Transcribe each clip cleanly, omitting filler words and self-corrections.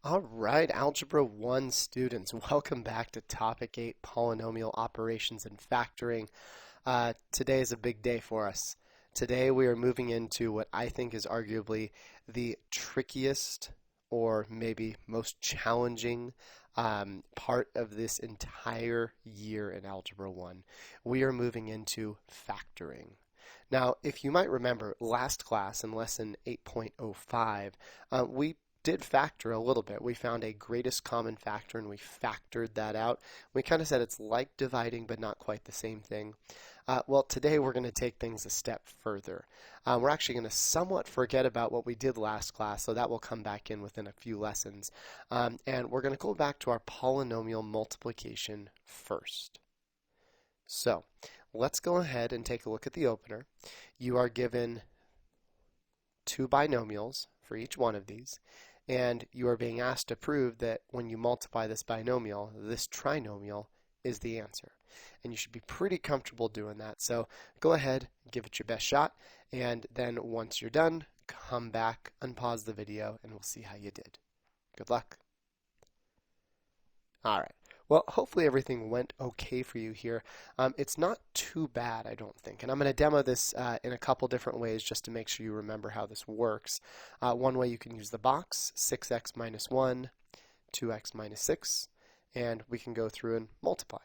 All right, Algebra 1 students, welcome back to Topic 8, Polynomial Operations and Factoring. Today is a big day for us. Today we are moving into what I think is arguably the trickiest or maybe most challenging part of this entire year in Algebra 1. We are moving into factoring. Now, if you might remember, last class in lesson 8.05, we did factor a little bit. We found a greatest common factor and we factored that out. We kind of said it's like dividing but not quite the same thing. Well, today we're going to take things a step further. We're actually going to somewhat forget about what we did last class, so that will come back in within a few lessons. And we're going to go back to our polynomial multiplication first. So let's go ahead and take a look at the opener. You are given two binomials for each one of these, and you are being asked to prove that when you multiply this binomial, this trinomial is the answer. And you should be pretty comfortable doing that. So go ahead, give it your best shot, and then once you're done, come back, unpause the video, and we'll see how you did. Good luck. All right. Well, hopefully everything went okay for you here. It's not too bad, I don't think. And I'm going to demo this in a couple different ways just to make sure you remember how this works. One way you can use the box, 6x minus 1, 2x minus 6, and we can go through and multiply,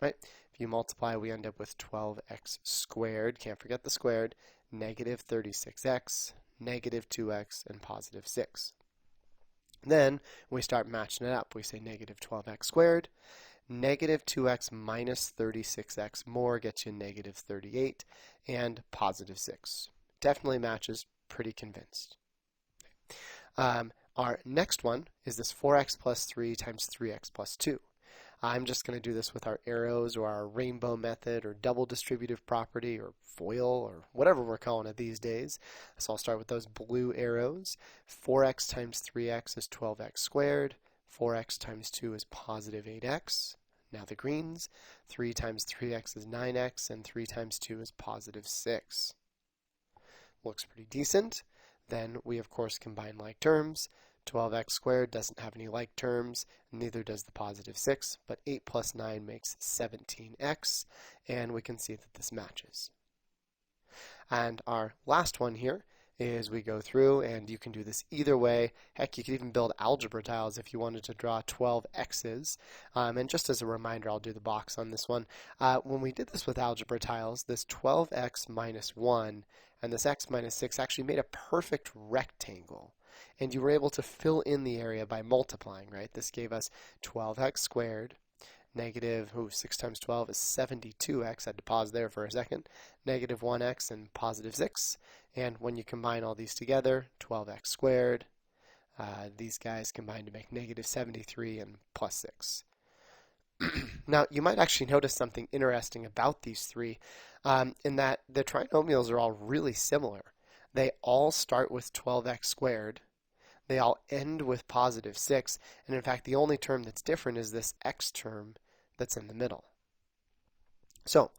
right? If you multiply, we end up with 12x squared, can't forget the squared, negative 36x, negative 2x, and positive 6. Then we start matching it up. We say negative 12x squared, negative 2x minus 36x more gets you negative 38, and positive 6. Definitely matches, pretty convinced. Our next one is this 4x plus 3 times 3x plus 2. I'm just going to do this with our arrows or our rainbow method or double distributive property or FOIL or whatever we're calling it these days. So I'll start with those blue arrows. 4x times 3x is 12x squared. 4x times 2 is positive 8x. Now the greens. 3 times 3x is 9x, and 3 times 2 is positive 6. Looks pretty decent. Then we, of course, combine like terms. 12x squared doesn't have any like terms, neither does the positive 6, but 8 plus 9 makes 17x, and we can see that this matches. And our last one here is we go through, and you can do this either way. Heck, you could even build algebra tiles if you wanted to draw 12 x's. And just as a reminder, I'll do the box on this one. When we did this with algebra tiles, this 12x minus 1 and this x minus 6 actually made a perfect rectangle. And you were able to fill in the area by multiplying, right? This gave us 12x squared, negative, 6 times 12 is 72x. I had to pause there for a second. Negative 1x and positive 6. And when you combine all these together, 12x squared, these guys combine to make negative 73 and plus 6. Now, you might actually notice something interesting about these three, in that the trinomials are all really similar. They all start with 12x squared. They all end with positive 6. And in fact, the only term that's different is this x term that's in the middle. So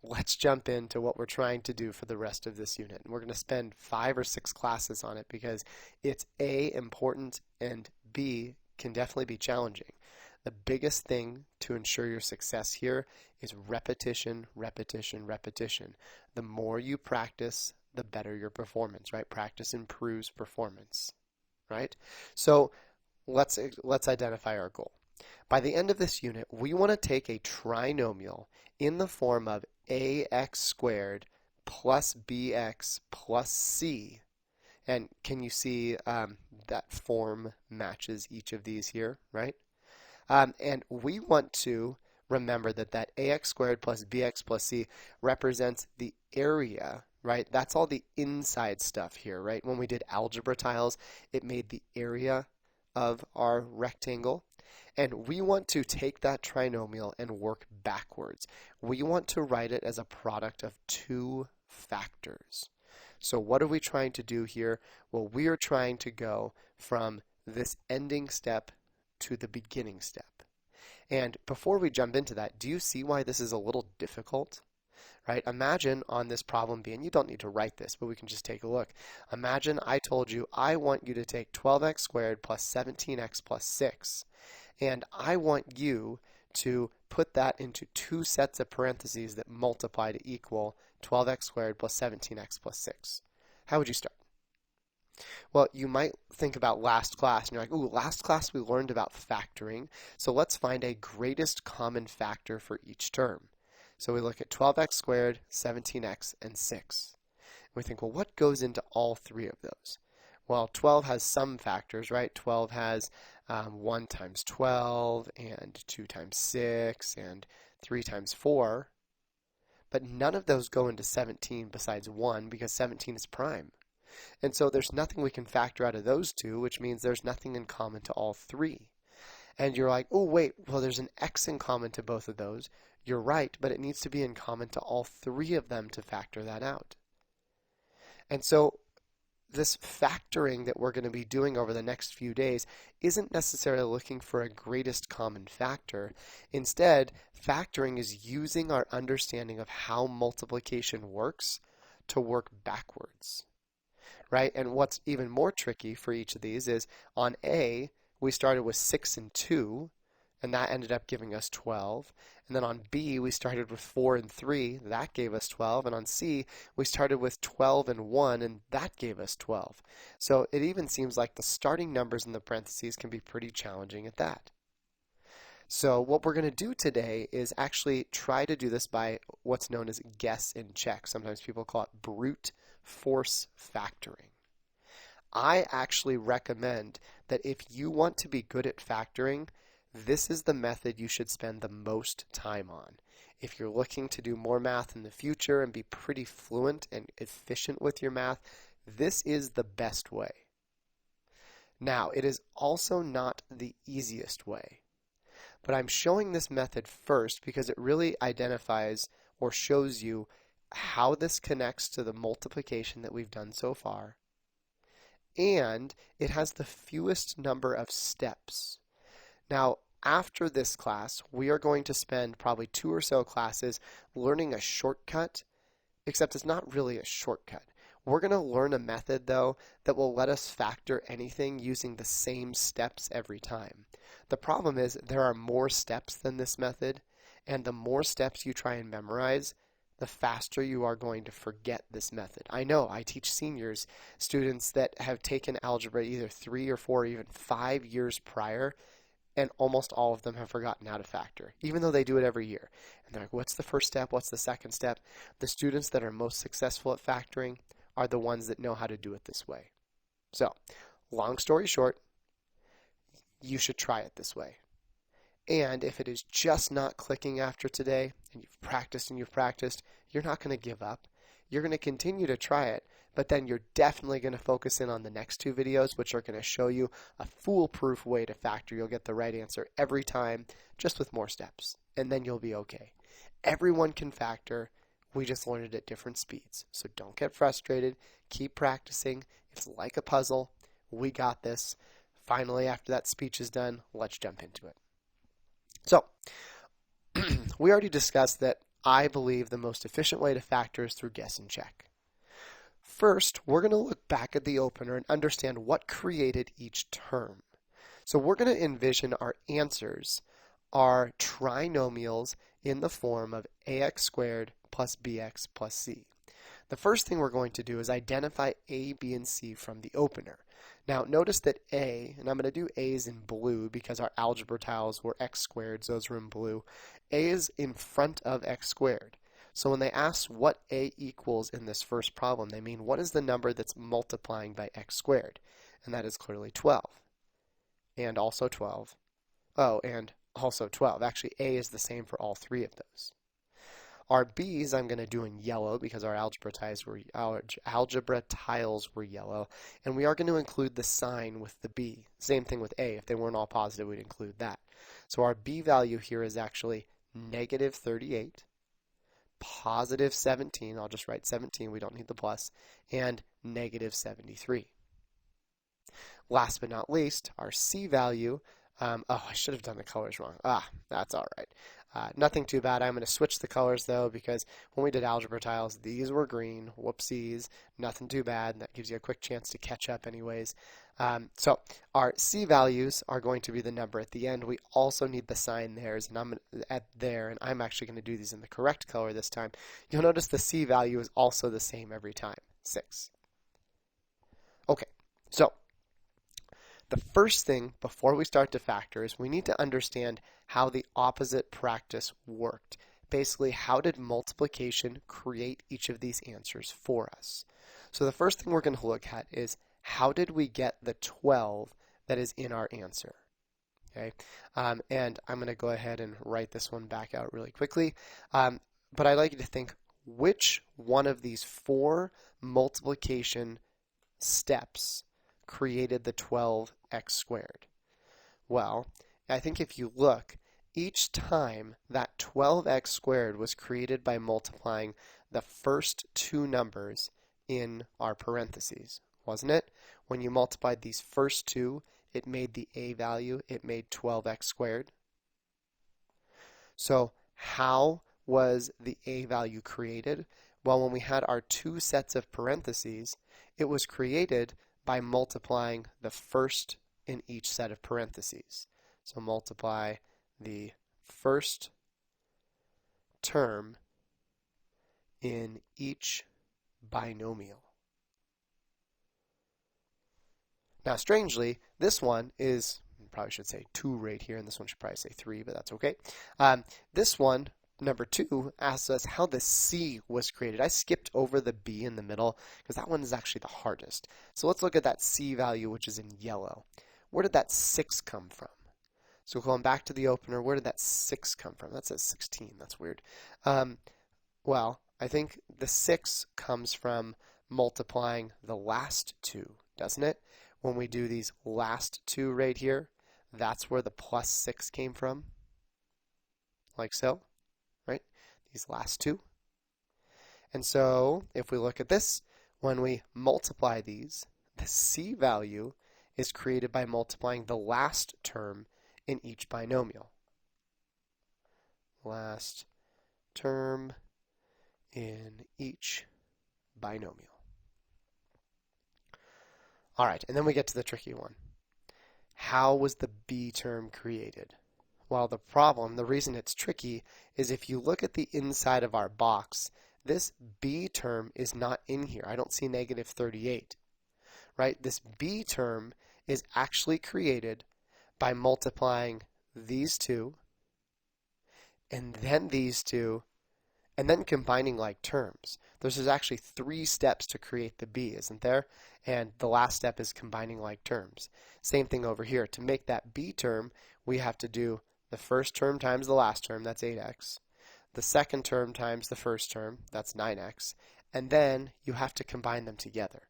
let's jump into what we're trying to do for the rest of this unit. And we're going to spend 5 or 6 classes on it because it's A, important, and B, can definitely be challenging. The biggest thing to ensure your success here is repetition, repetition, repetition. The more you practice, the better your performance, right? Practice improves performance, right? So let's identify our goal. By the end of this unit, we want to take a trinomial in the form of ax squared plus bx plus c. And can you see that form matches each of these here, right? And we want to remember that ax squared plus bx plus c represents the area, right? That's all the inside stuff here, right? When we did algebra tiles, it made the area of our rectangle. And we want to take that trinomial and work backwards. We want to write it as a product of two factors. So what are we trying to do here? Well, we are trying to go from this ending step to the beginning step. And before we jump into that, do you see why this is a little difficult? right? Imagine on this problem B, and you don't need to write this, but we can just take a look. Imagine I told you I want you to take 12x squared plus 17x plus 6, and I want you to put that into two sets of parentheses that multiply to equal 12x squared plus 17x plus 6. How would you start? Well, you might think about last class, and you're like, ooh, last class we learned about factoring, so let's find a greatest common factor for each term. So we look at 12x squared, 17x, and 6. We think, well, what goes into all three of those? Well, 12 has some factors, right? 12 has 1 times 12, and 2 times 6, and 3 times 4. But none of those go into 17 besides 1, because 17 is prime. And so there's nothing we can factor out of those two, which means there's nothing in common to all three. And you're like, oh, wait, well, there's an x in common to both of those. You're right, but it needs to be in common to all three of them to factor that out. And so this factoring that we're going to be doing over the next few days isn't necessarily looking for a greatest common factor. Instead, factoring is using our understanding of how multiplication works to work backwards. Right? And what's even more tricky for each of these is on A, we started with 6 and 2, and that ended up giving us 12. And then on B, we started with 4 and 3, that gave us 12. And on C, we started with 12 and 1, and that gave us 12. So it even seems like the starting numbers in the parentheses can be pretty challenging at that. So what we're going to do today is actually try to do this by what's known as guess and check. Sometimes people call it brute force factoring. I actually recommend that if you want to be good at factoring, this is the method you should spend the most time on. If you're looking to do more math in the future and be pretty fluent and efficient with your math, this is the best way. Now, it is also not the easiest way. But I'm showing this method first because it really identifies or shows you how this connects to the multiplication that we've done so far. And it has the fewest number of steps. Now, after this class, we are going to spend probably 2 or so classes learning a shortcut, except it's not really a shortcut. We're going to learn a method, though, that will let us factor anything using the same steps every time. The problem is there are more steps than this method, and the more steps you try and memorize, the faster you are going to forget this method. I know, I teach seniors, students that have taken algebra either 3 or 4 or even 5 years prior, and almost all of them have forgotten how to factor, even though they do it every year. And they're like, what's the first step? What's the second step? The students that are most successful at factoring are the ones that know how to do it this way. So, long story short, you should try it this way. And if it is just not clicking after today, and you've practiced, you're not going to give up. You're going to continue to try it, but then you're definitely going to focus in on the next 2 videos, which are going to show you a foolproof way to factor. You'll get the right answer every time, just with more steps, and then you'll be okay. Everyone can factor. We just learn it at different speeds. So don't get frustrated. Keep practicing. It's like a puzzle. We got this. Finally, after that speech is done, let's jump into it. So, we already discussed that I believe the most efficient way to factor is through guess and check. First, we're going to look back at the opener and understand what created each term. So we're going to envision our answers are trinomials in the form of ax squared plus bx plus c. The first thing we're going to do is identify a, b, and c from the opener. Now notice that a, and I'm going to do a's in blue because our algebra tiles were x squared, so those were in blue. A is in front of x squared. So when they ask what a equals in this first problem, they mean what is the number that's multiplying by x squared? And that is clearly 12. And also 12. Oh, and also 12. Actually, a is the same for all 3 of those. Our b's I'm going to do in yellow because our algebra tiles were yellow. And we are going to include the sign with the b. Same thing with a. If they weren't all positive, we'd include that. So our b value here is actually negative 38, positive 17, I'll just write 17, we don't need the plus, and negative 73. Last but not least, our c value, oh, I should have done the colors wrong. That's all right. Nothing too bad. I'm going to switch the colors though because when we did algebra tiles, these were green. Whoopsies. Nothing too bad. That gives you a quick chance to catch up anyways. So our C values are going to be the number at the end. We also need the sign theirs, and I'm at there, and I'm actually going to do these in the correct color this time. You'll notice the C value is also the same every time, 6. Okay, so the first thing before we start to factor is we need to understand how the opposite practice worked. Basically, how did multiplication create each of these answers for us? So the first thing we're going to look at is how did we get the 12 that is in our answer? Okay, and I'm going to go ahead and write this one back out really quickly. But I'd like you to think which one of these 4 multiplication steps created the 12x squared? Well, I think if you look, each time that 12x squared was created by multiplying the first 2 numbers in our parentheses, wasn't it? When you multiplied these first 2, it made the a value, it made 12x squared. So how was the a value created? Well, when we had our 2 sets of parentheses, it was created by multiplying the first in each set of parentheses. So multiply the first term in each binomial. Now, strangely, this one is, probably should say 2 right here, and this one should probably say 3, but that's okay. This one, number 2, asks us how the C was created. I skipped over the B in the middle because that one is actually the hardest. So let's look at that C value, which is in yellow. Where did that 6 come from? So going back to the opener, where did that 6 come from? That says 16. That's weird. Well, I think the 6 comes from multiplying the last 2, doesn't it? When we do these last 2 right here, that's where the plus 6 came from, like so, right? These last 2. And so if we look at this, when we multiply these, the C value is created by multiplying the last term in each binomial. Last term in each binomial. All right, and then we get to the tricky one. How was the B term created? Well, the reason it's tricky is if you look at the inside of our box, this B term is not in here. I don't see negative 38, right? This B term is actually created by multiplying these 2, and then these 2, and then combining like terms. There's actually 3 steps to create the B, isn't there? And the last step is combining like terms. Same thing over here. To make that B term, we have to do the first term times the last term, that's 8x. The second term times the first term, that's 9x. And then you have to combine them together.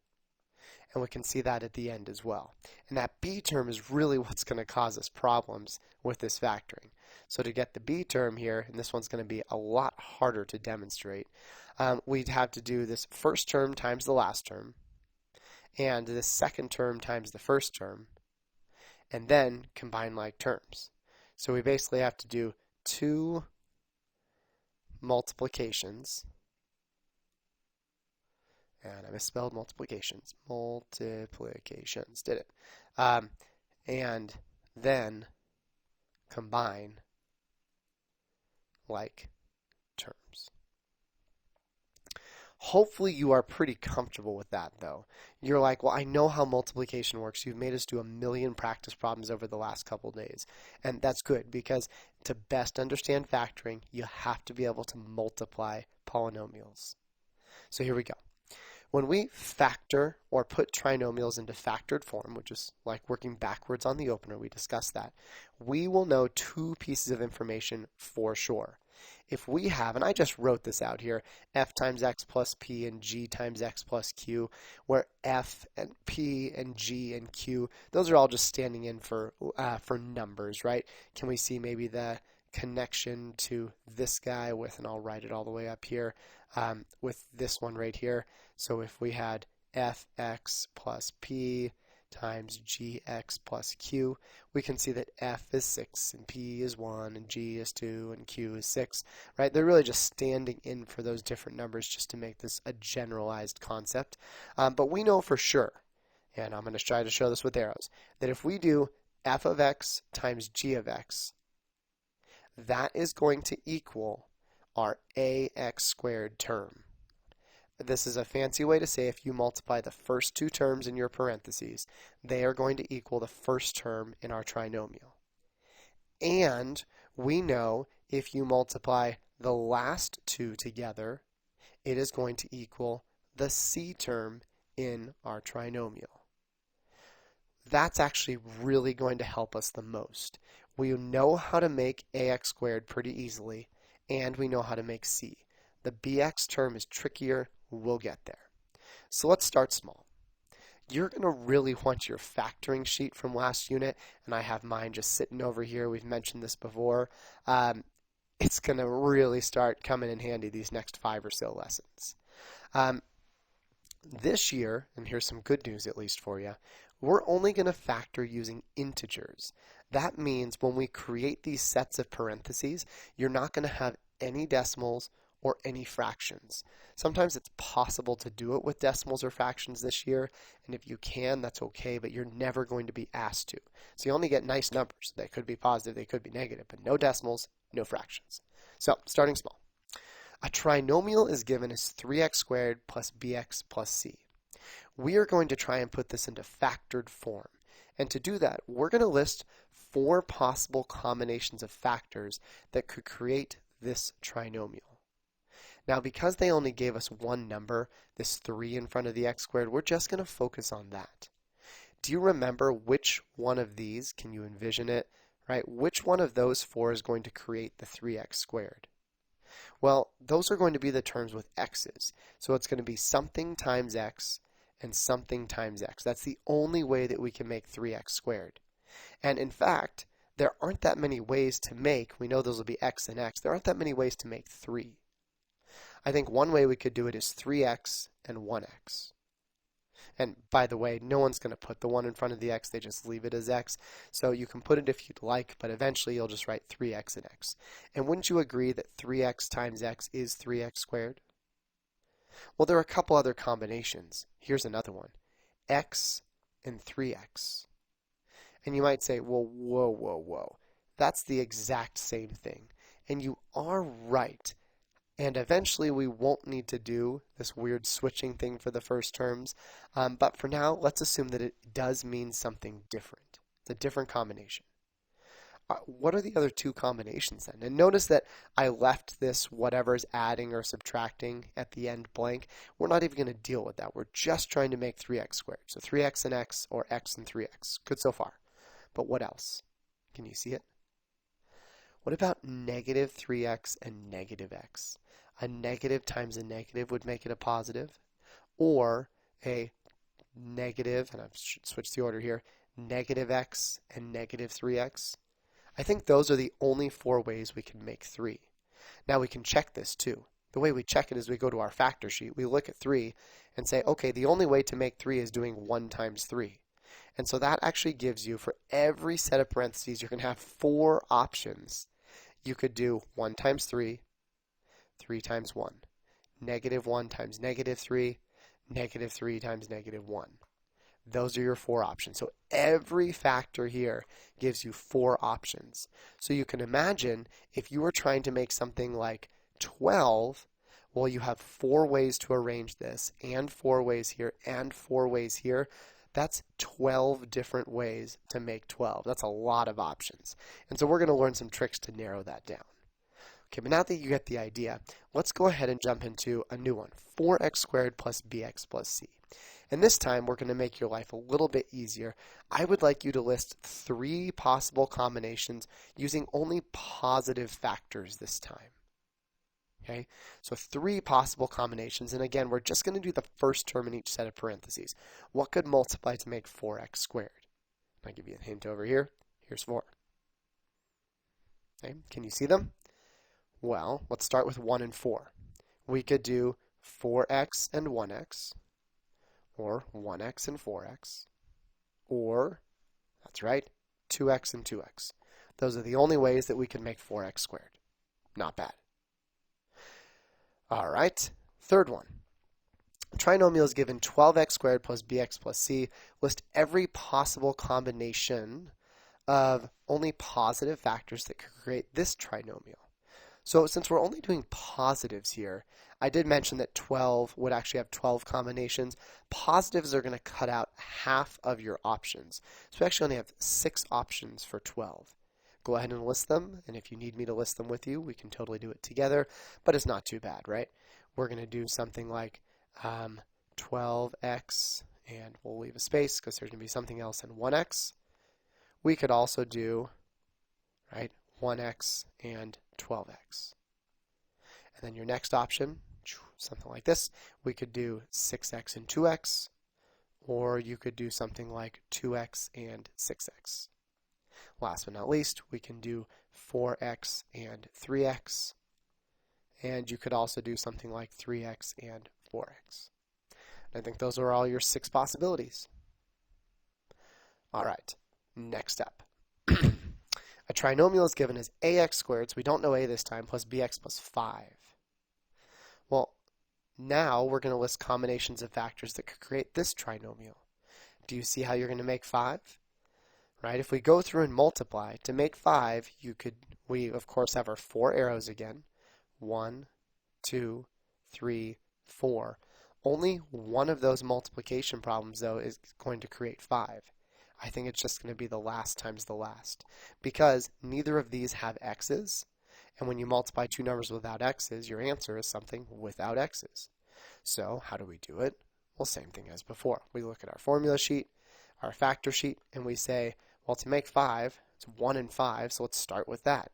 And we can see that at the end as well. And that B term is really what's going to cause us problems with this factoring. So to get the B term here, and this one's going to be a lot harder to demonstrate, we'd have to do this first term times the last term, and this second term times the first term, and then combine like terms. So we basically have to do 2 multiplications. And I misspelled multiplications. Multiplications. Did it. And then combine like terms. Hopefully you are pretty comfortable with that, though. You're like, well, I know how multiplication works. You've made us do a million practice problems over the last couple days. And that's good, because to best understand factoring, you have to be able to multiply polynomials. So here we go. When we factor or put trinomials into factored form, which is like working backwards on the opener, we discussed that, we will know 2 pieces of information for sure. If we have, and I just wrote this out here, f times x plus p and g times x plus q, where f and p and g and q, those are all just standing in for numbers, right? Can we see maybe the connection to this guy with, and I'll write it all the way up here, with this one right here. So if we had fx plus p times gx plus q. We can see that f is 6 and p is 1 and g is 2 and q is 6, right? They're really just standing in for those different numbers just to make this a generalized concept. But we know for sure, and I'm going to try to show this with arrows, that if we do f of x times g of x, that is going to equal our ax squared term. This is a fancy way to say if you multiply the first two terms in your parentheses, they are going to equal the first term in our trinomial. And we know if you multiply the last two together, it is going to equal the c term in our trinomial. That's actually really going to help us the most. We know how to make ax squared pretty easily, and we know how to make c. The bx term is trickier. We'll get there. So let's start small. You're going to really want your factoring sheet from last unit, and I have mine just sitting over here. We've mentioned this before. It's going to really start coming in handy these next 5 or so lessons. This year, and here's some good news at least for you, we're only going to factor using integers. That means when we create these sets of parentheses, you're not going to have any decimals or any fractions. Sometimes it's possible to do it with decimals or fractions this year, and if you can, that's okay, but you're never going to be asked to. So you only get nice numbers. They could be positive, they could be negative, but no decimals, no fractions. So, starting small. A trinomial is given as 3x squared plus bx plus c. We are going to try and put this into factored form. And to do that, we're going to list 4 possible combinations of factors that could create this trinomial. Now, because they only gave us one number, this 3 in front of the x squared, we're just going to focus on that. Do you remember which one of these, can you envision it, right? Which one of those 4 is going to create the 3x squared? Well, those are going to be the terms with x's. So it's going to be something times x and something times x. That's the only way that we can make 3x squared. And in fact, there aren't that many ways to make, we know those will be x and x, there aren't that many ways to make 3. I think one way we could do it is 3x and 1x. And by the way, no one's going to put the 1 in front of the x, they just leave it as x. So you can put it if you'd like, but eventually you'll just write 3x and x. And wouldn't you agree that 3x times x is 3x squared? Well, there are a couple other combinations. Here's another one. X and 3x. And you might say, well, whoa. That's the exact same thing. And you are right. And eventually we won't need to do this weird switching thing for the first terms. But for now, let's assume that it does mean something different. It's a different combination. What are the other 2 combinations then? And notice that I left this whatever's adding or subtracting at the end blank. We're not even going to deal with that. We're just trying to make 3x squared. So 3x and x or x and 3x. Good so far. But what else? Can you see it? What about negative 3x and negative x? A negative times a negative would make it a positive. Or a negative, and I should switch the order here, negative x and negative 3x. I think those are the only 4 ways we can make 3. Now we can check this too. The way we check it is we go to our factor sheet, we look at 3 and say, okay, the only way to make 3 is doing 1 times 3. And so that actually gives you, for every set of parentheses, you're going to have 4 options. You could do 1 times 3, 3 times 1, negative 1 times negative 3, negative 3 times negative 1. Those are your 4 options. So every factor here gives you 4 options. So you can imagine if you were trying to make something like 12, well, you have 4 ways to arrange this, and 4 ways here, and 4 ways here. That's 12 different ways to make 12. That's a lot of options. And so we're going to learn some tricks to narrow that down. Okay, but now that you get the idea, let's go ahead and jump into a new one, 4x squared plus bx plus c. And this time, we're going to make your life a little bit easier. I would like you to list 3 possible combinations using only positive factors this time. Okay, so 3 possible combinations, and again, we're just going to do the first term in each set of parentheses. What could multiply to make 4x squared? I'll give you a hint over here. Here's 4. Okay, can you see them? Well, let's start with 1 and 4. We could do 4x and 1x, or 1x and 4x, or, that's right, 2x and 2x. Those are the only ways that we can make 4x squared. Not bad. All right, third one. Trinomial is given 12x squared plus bx plus c. List every possible combination of only positive factors that could create this trinomial. So since we're only doing positives here, I did mention that 12 would actually have 12 combinations. Positives are going to cut out half of your options. So we actually only have 6 options for 12. Go ahead and list them, and if you need me to list them with you, we can totally do it together, but it's not too bad, right? We're going to do something like 12x, and we'll leave a space because there's going to be something else in 1x. We could also do, right, 1x and 12x. And then your next option, something like this, we could do 6x and 2x, or you could do something like 2x and 6x. Last but not least, we can do 4x and 3x, and you could also do something like 3x and 4x. And I think those are all your 6 possibilities. All right, next up. A trinomial is given as ax squared, so we don't know a this time, plus bx plus 5. Well, now we're going to list combinations of factors that could create this trinomial. Do you see how you're going to make 5? Right? If we go through and multiply, to make 5, we of course have our 4 arrows again. 1, 2, 3, 4. Only one of those multiplication problems, though, is going to create 5. I think it's just going to be the last times the last, because neither of these have x's, and when you multiply two numbers without x's, your answer is something without x's. So how do we do it? Well, same thing as before. We look at our formula sheet, our factor sheet, and we say, well, to make 5, it's 1 and 5, so let's start with that.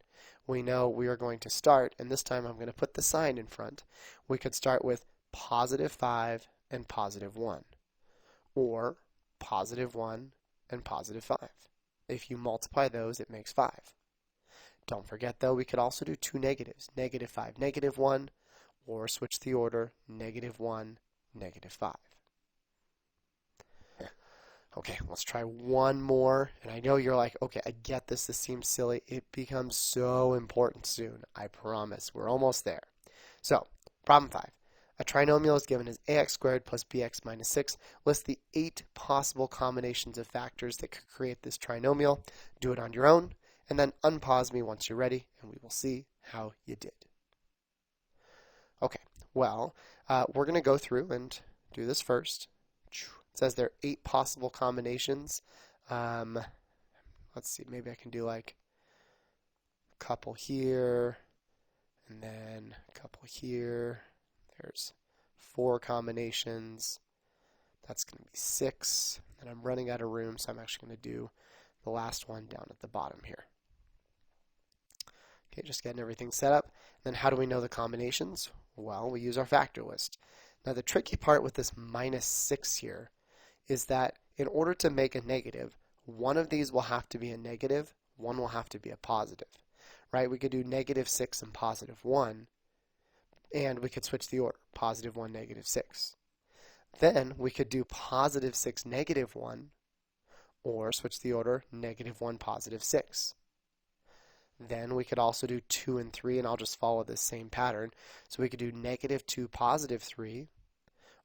We know we are going to start, and this time I'm going to put the sign in front. We could start with positive 5 and positive 1, or positive 1 and positive 5. If you multiply those, it makes 5. Don't forget, though, we could also do two negatives, negative 5, negative 1, or switch the order, negative 1, negative 5. Okay, let's try one more. And I know you're like, okay, I get this. This seems silly. It becomes so important soon. I promise. We're almost there. So, problem 5. A trinomial is given as ax squared plus bx minus 6. List the 8 possible combinations of factors that could create this trinomial. Do it on your own, and then unpause me once you're ready, and we will see how you did. Okay, well, we're going to go through and do this first. It says there are 8 possible combinations. Let's see, maybe I can do like a couple here, and then a couple here. There's 4 combinations. That's going to be 6. And I'm running out of room, so I'm actually going to do the last one down at the bottom here. Okay, just getting everything set up. Then how do we know the combinations? Well, we use our factor list. Now the tricky part with this minus 6 here is that in order to make a negative, one of these will have to be a negative, one will have to be a positive. Right? We could do negative 6 and positive 1, and we could switch the order, positive 1, negative 6. Then we could do positive 6, negative 1, or switch the order, negative 1, positive 6. Then we could also do 2 and 3, and I'll just follow this same pattern. So we could do negative 2, positive 3,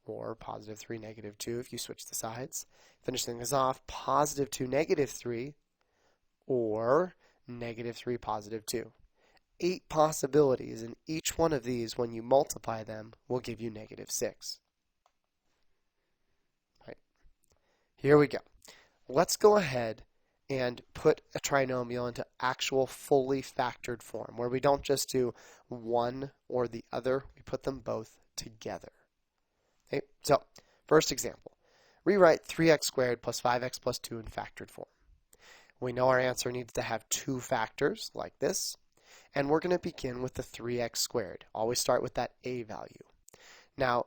or positive 3, negative 2 if you switch the sides. Finish things off, positive 2, negative 3, or negative 3, positive 2. 8 possibilities, and each one of these, when you multiply them, will give you negative 6. Right. Here we go. Let's go ahead and put a trinomial into actual fully factored form, where we don't just do one or the other, we put them both together. Okay, so first example, rewrite 3x squared plus 5x plus 2 in factored form. We know our answer needs to have 2 factors, like this, and we're going to begin with the 3x squared. Always start with that a value. Now,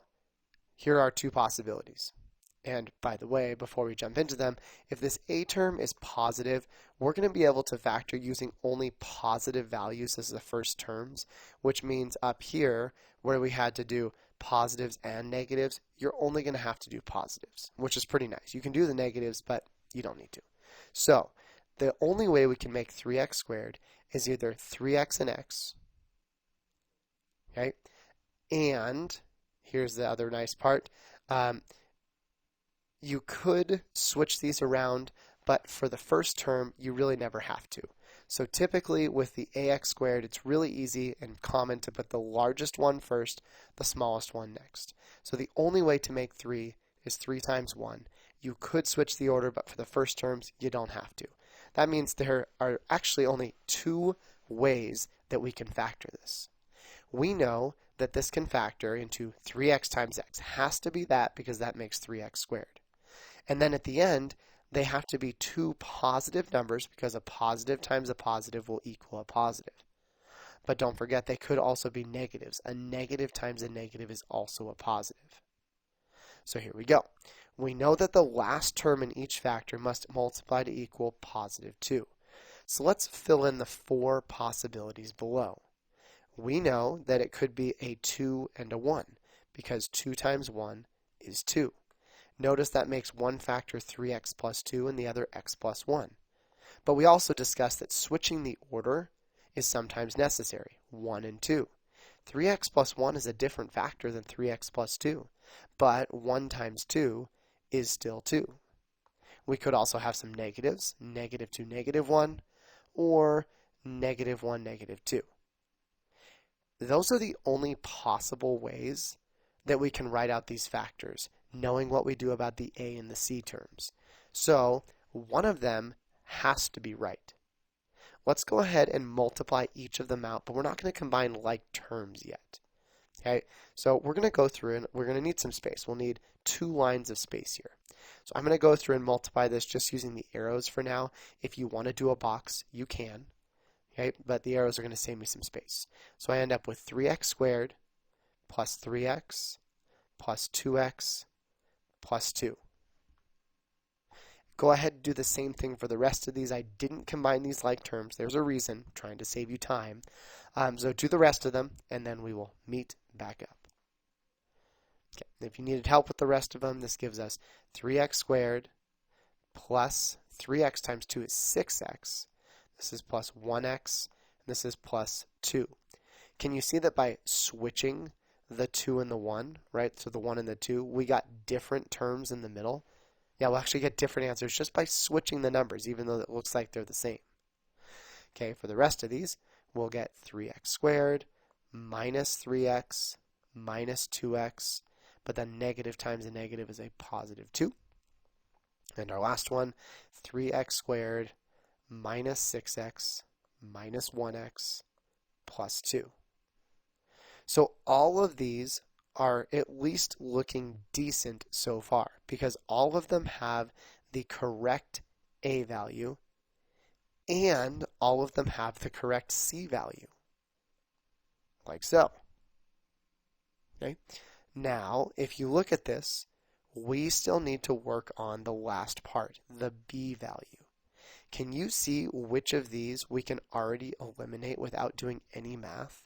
here are 2 possibilities. And by the way, before we jump into them, if this a term is positive, we're going to be able to factor using only positive values as the first terms, which means up here, where we had to do positives and negatives, you're only going to have to do positives, which is pretty nice. You can do the negatives, but You don't need to. So the only way we can make 3x squared is either 3x and x, okay? And here's the other nice part. You could switch these around, but for the first term, you really never have to. So typically with the ax squared, it's really easy and common to put the largest one first, the smallest one next. So the only way to make 3 is 3 times 1. You could switch the order, but for the first terms, you don't have to. That means there are actually only 2 ways that we can factor this. We know that this can factor into 3x times x. Has to be that because that makes 3x squared. And then at the end, they have to be 2 positive numbers because a positive times a positive will equal a positive. But don't forget, they could also be negatives. A negative times a negative is also a positive. So here we go. We know that the last term in each factor must multiply to equal positive 2. So let's fill in the 4 possibilities below. We know that it could be a 2 and a 1 because 2 times 1 is 2. Notice that makes one factor 3x plus 2 and the other x plus 1. But we also discussed that switching the order is sometimes necessary, 1 and 2. 3x plus 1 is a different factor than 3x plus 2, but 1 times 2 is still 2. We could also have some negatives, negative 2, negative 1, or negative 1, negative 2. Those are the only possible ways that we can write out these factors, knowing what we do about the a and the c terms. So one of them has to be right. Let's go ahead and multiply each of them out, but we're not going to combine like terms yet. Okay, so we're going to go through and we're going to need some space. We'll need 2 lines of space here. So I'm going to go through and multiply this just using the arrows for now. If you want to do a box, you can. Okay, but the arrows are going to save me some space. So I end up with 3x squared plus 3x plus 2x plus 2. Go ahead and do the same thing for the rest of these. I didn't combine these like terms. There's a reason. I'm trying to save you time. So do the rest of them, and then we will meet back up. Okay. If you needed help with the rest of them, this gives us 3x squared plus 3x times 2 is 6x. This is plus 1x, and this is plus 2. Can you see that by switching the 2 and the 1, right? So the 1 and the 2, we got different terms in the middle. Yeah, we'll actually get different answers just by switching the numbers, even though it looks like they're the same. Okay, for the rest of these, we'll get 3x squared minus 3x minus 2x, but then negative times a negative is a positive 2. And our last one, 3x squared minus 6x minus 1x plus 2. So all of these are at least looking decent so far because all of them have the correct a value and all of them have the correct c value, like so. Okay. Now, if you look at this, we still need to work on the last part, the b value. Can you see which of these we can already eliminate without doing any math?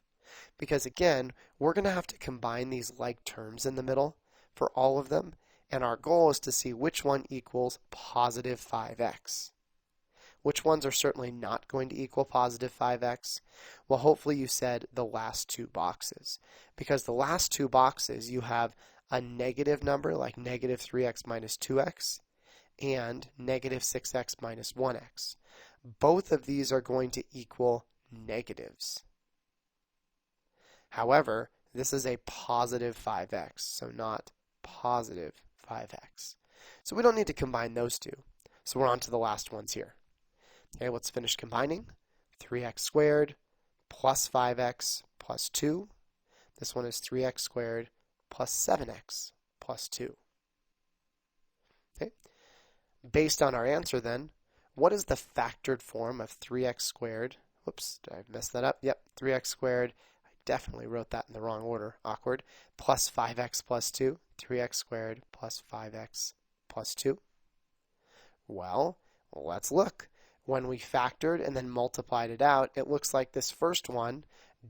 Because again, we're going to have to combine these like terms in the middle for all of them, and our goal is to see which one equals positive 5x. Which ones are certainly not going to equal positive 5x? Well, hopefully you said the last 2 boxes, because the last 2 boxes you have a negative number like negative 3x minus 2x, and negative 6x minus 1x. Both of these are going to equal negatives. However, this is a positive 5x, so not positive 5x. So we don't need to combine those two. So we're on to the last ones here. Okay, let's finish combining. 3x squared plus 5x plus 2. This one is 3x squared plus 7x plus 2. Okay. Based on our answer then, what is the factored form of 3x squared? Whoops, did I mess that up? Yep, 3x squared. I definitely wrote that in the wrong order. Awkward. Plus 5x plus 2. 3x squared plus 5x plus 2. Well, let's look. When we factored and then multiplied it out, it looks like this first one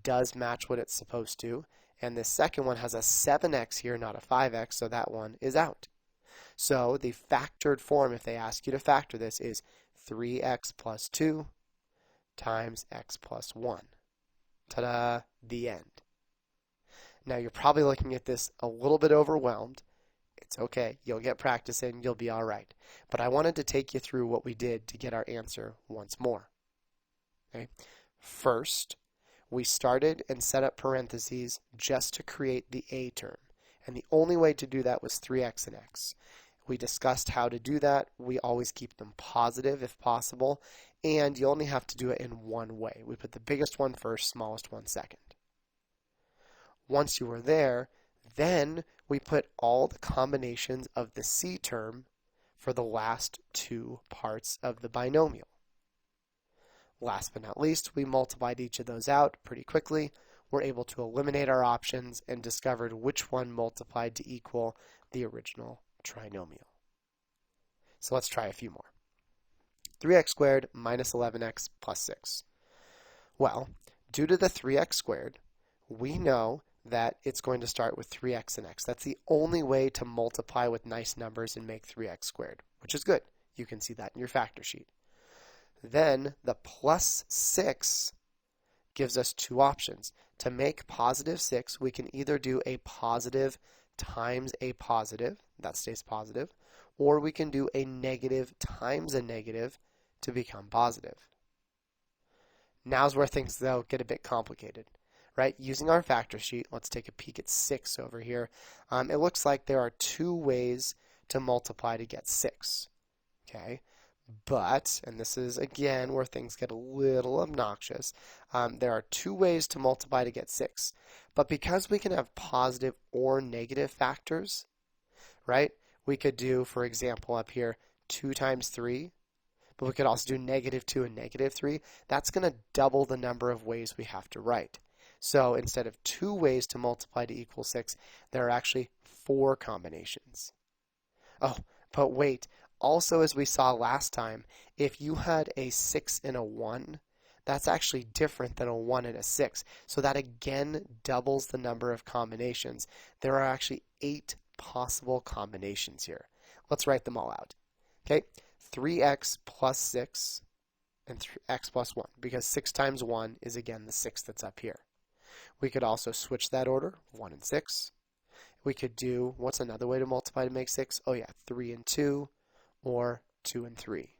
does match what it's supposed to, and this second one has a 7x here, not a 5x, so that one is out. So the factored form, if they ask you to factor this, is 3x plus 2 times x plus 1. Ta-da! The end. Now you're probably looking at this a little bit overwhelmed. It's okay. You'll get practice in. You'll be all right. But I wanted to take you through what we did to get our answer once more. Okay. First, we started and set up parentheses just to create the a term. And the only way to do that was 3x and x. We discussed how to do that. We always keep them positive if possible. And you only have to do it in one way. We put the biggest one first, smallest one second. Once you were there, then we put all the combinations of the c term for the last two parts of the binomial. Last but not least, we multiplied each of those out pretty quickly. We're able to eliminate our options and discovered which one multiplied to equal the original trinomial. So let's try a few more. 3x squared minus 11x plus 6. Well, due to the 3x squared, we know that it's going to start with 3x and x. That's the only way to multiply with nice numbers and make 3x squared, which is good. You can see that in your factor sheet. Then the plus 6 gives us two options. To make positive 6, we can either do a positive times a positive, that stays positive, or we can do a negative times a negative to become positive. Now's where things, though, get a bit complicated. Right? Using our factor sheet, let's take a peek at 6 over here. It looks like there are two ways to multiply to get 6. Okay? But, and this is again where things get a little obnoxious, there are two ways to multiply to get 6. But because we can have positive or negative factors, right? We could do, for example, up here, 2 times 3. But we could also do negative 2 and negative 3. That's going to double the number of ways we have to write. So instead of 2 ways to multiply to equal 6, there are actually 4 combinations. Oh, but wait. Also, as we saw last time, if you had a 6 and a 1, that's actually different than a 1 and a 6. So that again doubles the number of combinations. There are actually 8 possible combinations here. Let's write them all out. Okay, 3x plus 6 and x plus 1, because 6 times 1 is again the 6 that's up here. We could also switch that order, 1 and 6. We could do, what's another way to multiply to make 6? Oh yeah, 3 and 2, or 2 and 3.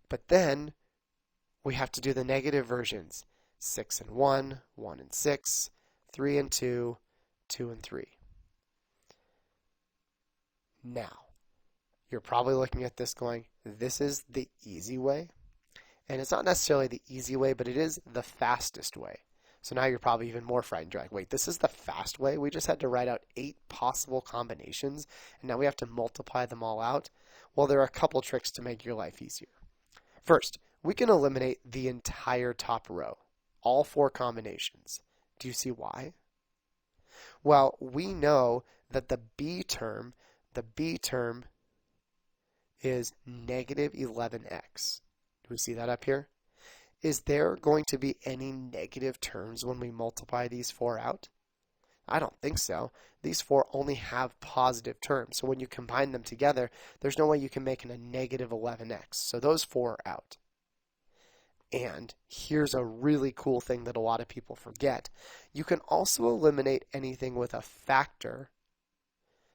But then we have to do the negative versions. 6 and 1, 1 and 6, 3 and 2, 2 and 3. Now, you're probably looking at this going, this is the easy way. And it's not necessarily the easy way, but it is the fastest way. So now you're probably even more frightened. You're like, wait, this is the fast way? We just had to write out 8 possible combinations, and now we have to multiply them all out? Well, there are a couple tricks to make your life easier. First, we can eliminate the entire top row, all 4 combinations. Do you see why? Well, we know that the b term is negative 11x. Do we see that up here? Is there going to be any negative terms when we multiply these 4 out? I don't think so. These 4 only have positive terms. So when you combine them together, there's no way you can make it a negative 11x. So those 4 are out. And here's a really cool thing that a lot of people forget. You can also eliminate anything with a factor.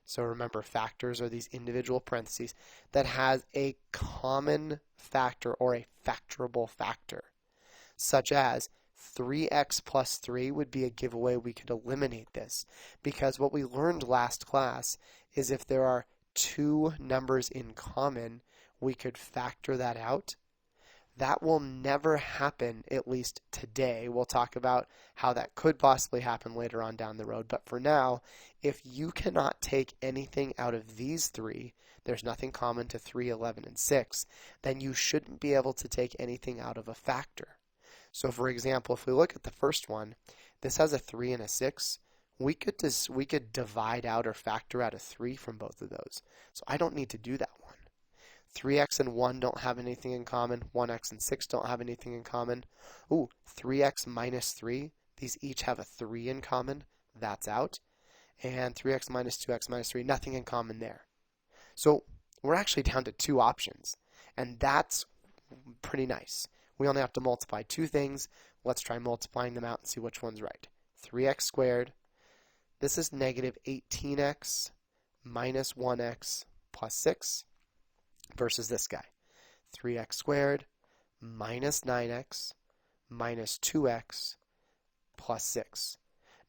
So remember, factors are these individual parentheses that has a common factor or a factorable factor, such as 3x plus 3 would be a giveaway. We could eliminate this because what we learned last class is if there are 2 numbers in common, we could factor that out. That will never happen, at least today. We'll talk about how that could possibly happen later on down the road. But for now, if you cannot take anything out of these 3, there's nothing common to 3, 11, and 6, then you shouldn't be able to take anything out of a factor. So for example, if we look at the first one, this has a 3 and a 6. We could divide out or factor out a 3 from both of those. So I don't need to do that one. 3x and 1 don't have anything in common. 1x and 6 don't have anything in common. Ooh, 3x minus 3. These each have a 3 in common. That's out. And 3x minus 2x minus 3, nothing in common there. So we're actually down to two options, and that's pretty nice. We only have to multiply two things. Let's try multiplying them out and see which one's right. 3x squared. This is negative 18x minus 1x plus 6 versus this guy. 3x squared minus 9x minus 2x plus 6.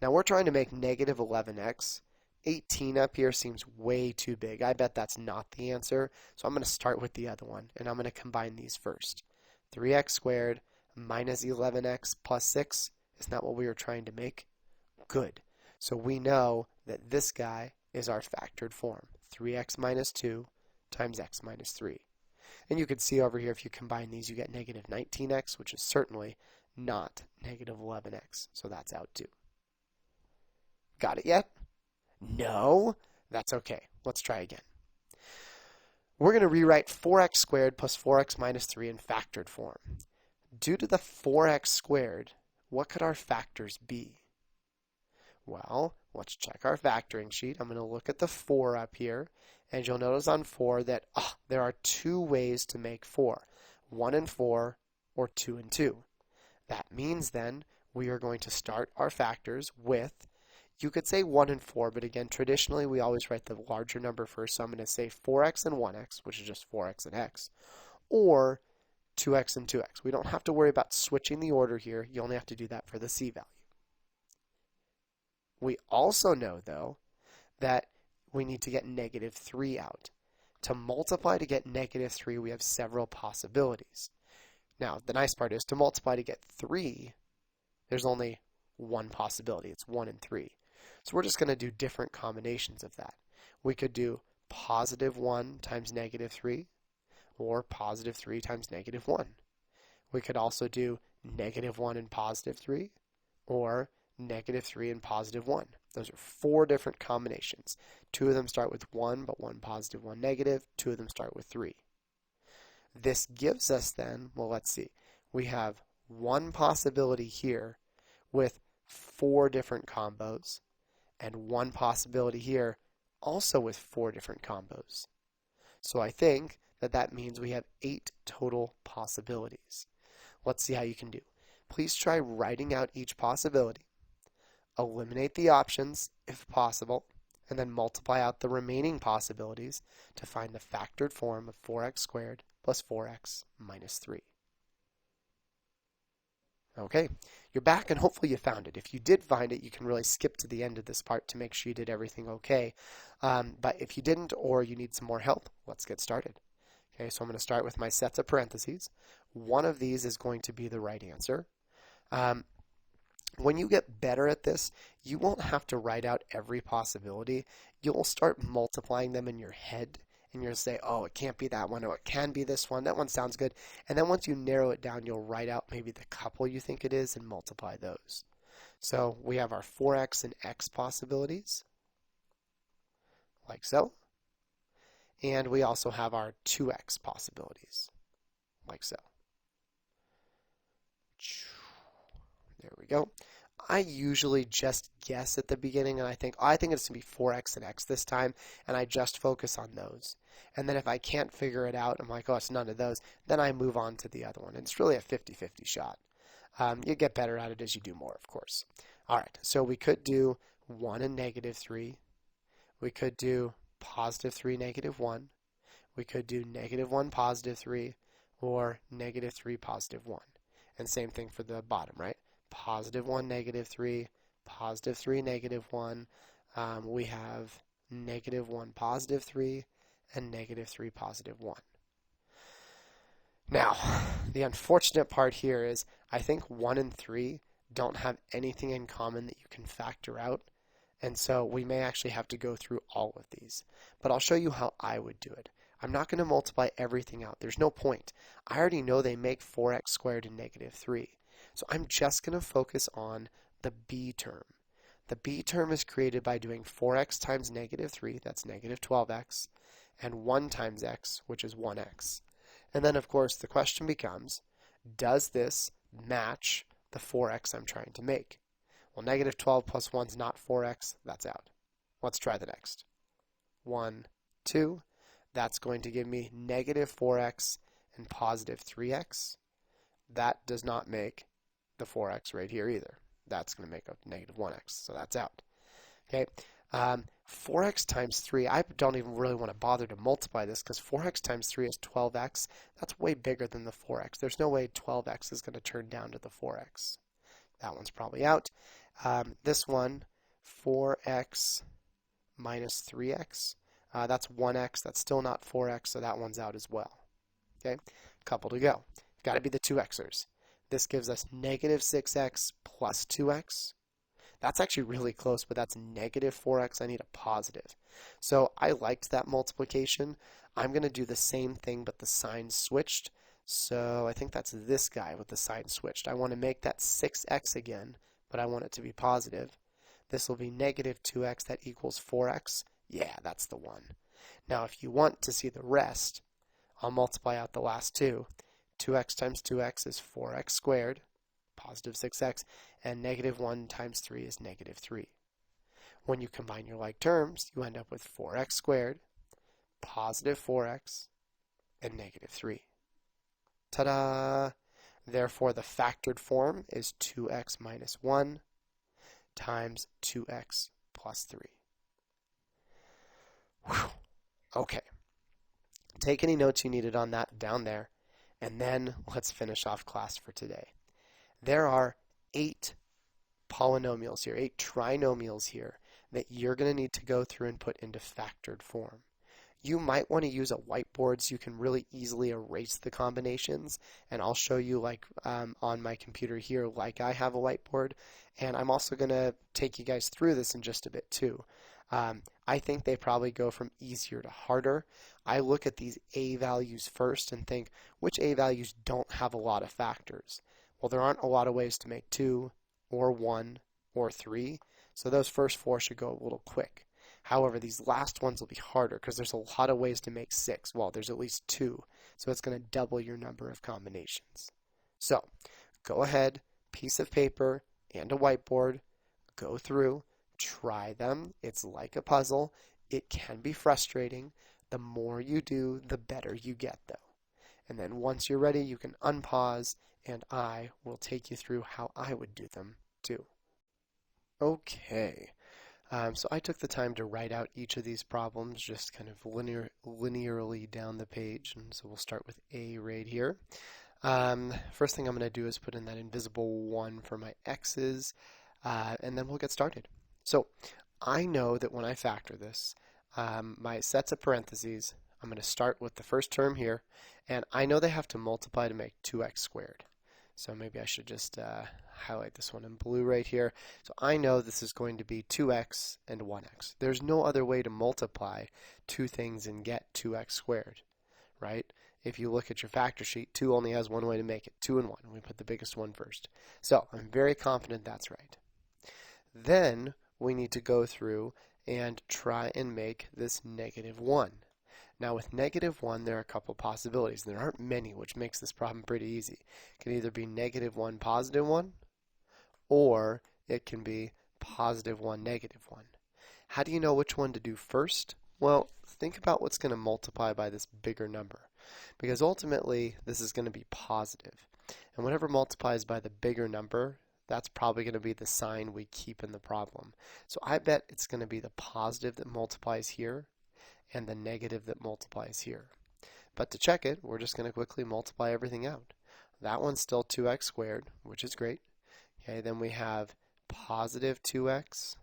Now we're trying to make negative 11x. 18 up here seems way too big. I bet that's not the answer. So I'm going to start with the other one, and I'm going to combine these first. 3x squared minus 11x plus 6. Isn't that what we were trying to make? Good. So we know that this guy is our factored form. 3x minus 2 times x minus 3. And you can see over here, if you combine these, you get negative 19x, which is certainly not negative 11x. So that's out too. Got it yet? No? That's okay. Let's try again. We're going to rewrite 4x squared plus 4x minus 3 in factored form. Due to the 4x squared, what could our factors be? Well, let's check our factoring sheet. I'm going to look at the 4 up here, and you'll notice on 4 that there are two ways to make 4. 1 and 4, or 2 and 2. That means then we are going to start our factors with, you could say 1 and 4, but again, traditionally we always write the larger number first, so I'm going to say 4x and 1x, which is just 4x and x, or 2x and 2x. We don't have to worry about switching the order here. You only have to do that for the c value. We also know, though, that we need to get negative 3 out. To multiply to get negative 3, we have several possibilities. Now, the nice part is to multiply to get 3, there's only one possibility. It's 1 and 3. So we're just going to do different combinations of that. We could do positive 1 times negative 3, or positive 3 times negative 1. We could also do negative 1 and positive 3, or negative 3 and positive 1. Those are 4 different combinations. 2 of them start with 1, but 1 positive, 1 negative. 2 of them start with 3. This gives us then, well, let's see. We have one possibility here with 4 different combos, and one possibility here also with 4 different combos. So I think that that means we have 8 total possibilities. Let's see how you can do. Please try writing out each possibility. Eliminate the options if possible, and then multiply out the remaining possibilities to find the factored form of 4x squared plus 4x minus 3. Okay, you're back and hopefully you found it. If you did find it, you can really skip to the end of this part to make sure you did everything okay. But if you didn't or you need some more help, let's get started. Okay, so I'm going to start with my sets of parentheses. One of these is going to be the right answer. When you get better at this, you won't have to write out every possibility. You'll start multiplying them in your head, and you'll say, oh, it can't be that one, or it can be this one. That one sounds good. And then once you narrow it down, you'll write out maybe the couple you think it is and multiply those. So we have our 4x and x possibilities, like so. And we also have our 2x possibilities, like so. There we go. I usually just guess at the beginning, and I think it's going to be 4x and x this time, and I just focus on those. And then if I can't figure it out, I'm like, oh, it's none of those, then I move on to the other one. And it's really a 50-50 shot. You get better at it as you do more, of course. All right, so we could do 1 and negative 3. We could do positive 3, negative 1. We could do negative 1, positive 3, or negative 3, positive 1. And same thing for the bottom, right? Positive 1, negative 3, positive 3, negative 1. We have negative 1, positive 3, and negative 3, positive 1. Now, the unfortunate part here is I think 1 and 3 don't have anything in common that you can factor out, and so we may actually have to go through all of these. But I'll show you how I would do it. I'm not going to multiply everything out. There's no point. I already know they make 4x squared and negative 3. So I'm just going to focus on the b term. The b term is created by doing 4x times negative 3, that's negative 12x, and 1 times x, which is 1x. And then, of course, the question becomes, does this match the 4x I'm trying to make? Well, negative 12 plus 1 is not 4x. That's out. Let's try the next. 1, 2. That's going to give me negative 4x and positive 3x. That does not make the 4x right here either. That's going to make a negative 1x, so that's out. Okay, 4x times 3, I don't even really want to bother to multiply this because 4x times 3 is 12x. That's way bigger than the 4x. There's no way 12x is going to turn down to the 4x. That one's probably out. This one, 4x minus 3x, that's 1x. That's still not 4x, so that one's out as well. Okay, couple to go. Got to be the 2xers. This gives us negative 6x plus 2x. That's actually really close, but that's negative 4x. I need a positive. So I liked that multiplication. I'm going to do the same thing, but the sign switched. So I think that's this guy with the sign switched. I want to make that 6x again, but I want it to be positive. This will be negative 2x. That equals 4x. Yeah, that's the one. Now, if you want to see the rest, I'll multiply out the last two. 2x times 2x is 4x squared, positive 6x, and negative 1 times 3 is negative 3. When you combine your like terms, you end up with 4x squared, positive 4x, and negative 3. Ta-da! Therefore, the factored form is 2x minus 1 times 2x plus 3. Whew. Okay. Take any notes you needed on that down there, and then let's finish off class for today. There are 8 polynomials here, 8 trinomials here that you're going to need to go through and put into factored form. You might want to use a whiteboard so you can really easily erase the combinations, and I'll show you like on my computer here like I have a whiteboard, and I'm also going to take you guys through this in just a bit too. I think they probably go from easier to harder. I look at these a values first and think which a values don't have a lot of factors. Well, there aren't a lot of ways to make 2 or 1 or 3, so those first 4 should go a little quick. However, these last ones will be harder because there's a lot of ways to make 6. Well, there's at least 2, so it's going to double your number of combinations. So, go ahead, piece of paper and a whiteboard, go through, try them. It's like a puzzle. It can be frustrating. The more you do, the better you get, though. And then once you're ready, you can unpause, and I will take you through how I would do them, too. Okay. So I took the time to write out each of these problems, just kind of linearly down the page. And so we'll start with A right here. First thing I'm going to do is put in that invisible 1 for my x's, and then we'll get started. So I know that when I factor this, my sets of parentheses, I'm going to start with the first term here, and I know they have to multiply to make 2x squared. So maybe I should just highlight this one in blue right here. So I know this is going to be 2x and 1x. There's no other way to multiply two things and get 2x squared, right? If you look at your factor sheet, 2 only has one way to make it, 2 and 1. We put the biggest one first. So I'm very confident that's right. Then we need to go through and try and make this negative 1. Now with negative 1, there are a couple possibilities. There aren't many, which makes this problem pretty easy. It can either be negative 1, positive 1, or it can be positive 1, negative 1. How do you know which one to do first? Well, think about what's going to multiply by this bigger number, because ultimately this is going to be positive. And whatever multiplies by the bigger number, that's probably going to be the sign we keep in the problem. So I bet it's going to be the positive that multiplies here and the negative that multiplies here. But to check it, we're just going to quickly multiply everything out. That one's still 2x squared, which is great. Okay, then we have positive 2x,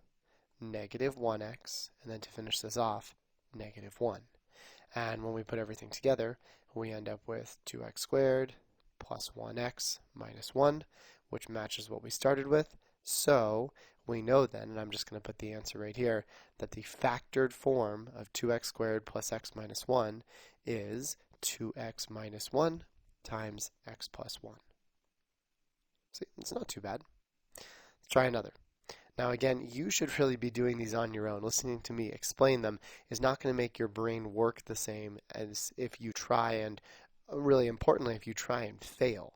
negative 1x, and then to finish this off, negative 1. And when we put everything together, we end up with 2x squared plus 1x minus 1, which matches what we started with. So we know then, and I'm just going to put the answer right here, that the factored form of 2x squared plus x minus 1 is 2x minus 1 times x plus 1. See, it's not too bad. Let's try another. Now again, you should really be doing these on your own. Listening to me explain them is not going to make your brain work the same as if you try and, really importantly, if you try and fail.